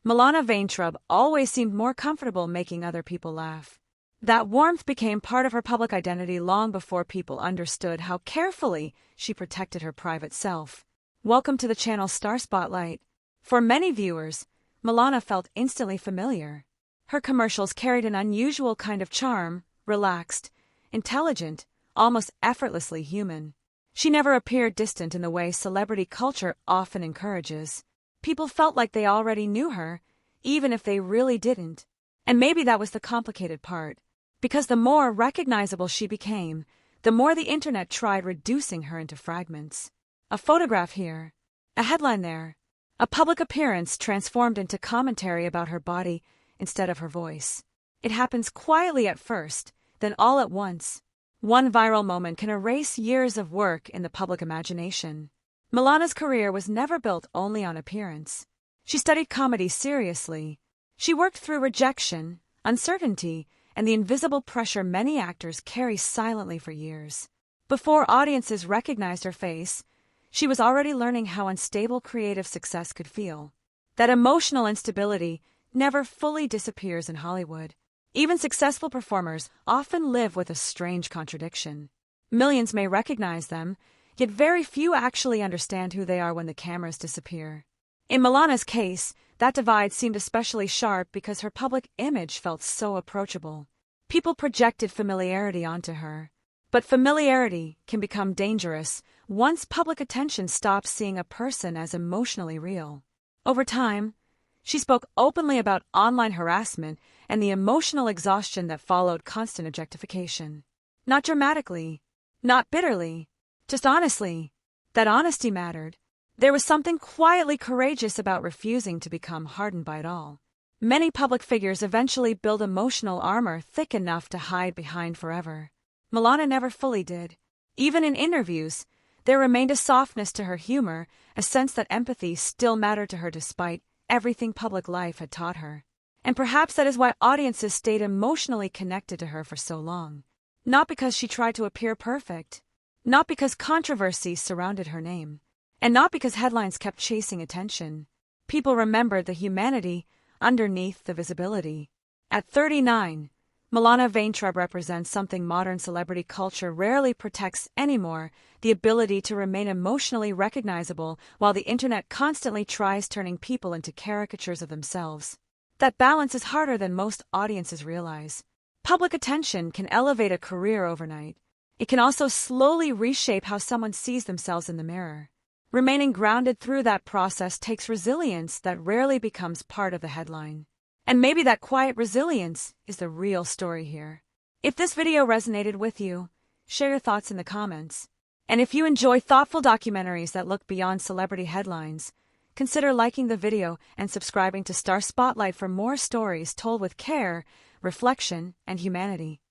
Milana Vayntrub always seemed more comfortable making other people laugh. That warmth became part of her public identity long before people understood how carefully she protected her private self. Welcome to the channel Star Spotlight. For many viewers, Milana felt instantly familiar. Her commercials carried an unusual kind of charm, relaxed, intelligent, almost effortlessly human. She never appeared distant in the way celebrity culture often encourages. People felt like they already knew her, even if they really didn't. And maybe that was the complicated part. Because the more recognizable she became, the more the internet tried reducing her into fragments. A photograph here, a headline there, a public appearance transformed into commentary about her body instead of her voice. It happens quietly at first, then all at once. One viral moment can erase years of work in the public imagination. Milana's career was never built only on appearance. She studied comedy seriously. She worked through rejection, uncertainty, and the invisible pressure many actors carry silently for years. Before audiences recognized her face, she was already learning how unstable creative success could feel. That emotional instability never fully disappears in Hollywood. Even successful performers often live with a strange contradiction. Millions may recognize them, yet very few actually understand who they are when the cameras disappear. In Milana's case, that divide seemed especially sharp because her public image felt so approachable. People projected familiarity onto her. But familiarity can become dangerous once public attention stops seeing a person as emotionally real. Over time, she spoke openly about online harassment and the emotional exhaustion that followed constant objectification. Not dramatically, not bitterly, just honestly. That honesty mattered. There was something quietly courageous about refusing to become hardened by it all. Many public figures eventually build emotional armor thick enough to hide behind forever. Milana never fully did. Even in interviews, there remained a softness to her humor, a sense that empathy still mattered to her despite everything public life had taught her. And perhaps that is why audiences stayed emotionally connected to her for so long. Not because she tried to appear perfect, not because controversy surrounded her name, and not because headlines kept chasing attention. People remembered the humanity underneath the visibility. At 39, Milana Vayntrub represents something modern celebrity culture rarely protects anymore: the ability to remain emotionally recognizable while the internet constantly tries turning people into caricatures of themselves. That balance is harder than most audiences realize. Public attention can elevate a career overnight. It can also slowly reshape how someone sees themselves in the mirror. Remaining grounded through that process takes resilience that rarely becomes part of the headline. And maybe that quiet resilience is the real story here. If this video resonated with you, share your thoughts in the comments. And if you enjoy thoughtful documentaries that look beyond celebrity headlines, consider liking the video and subscribing to Star Spotlight for more stories told with care, reflection, and humanity.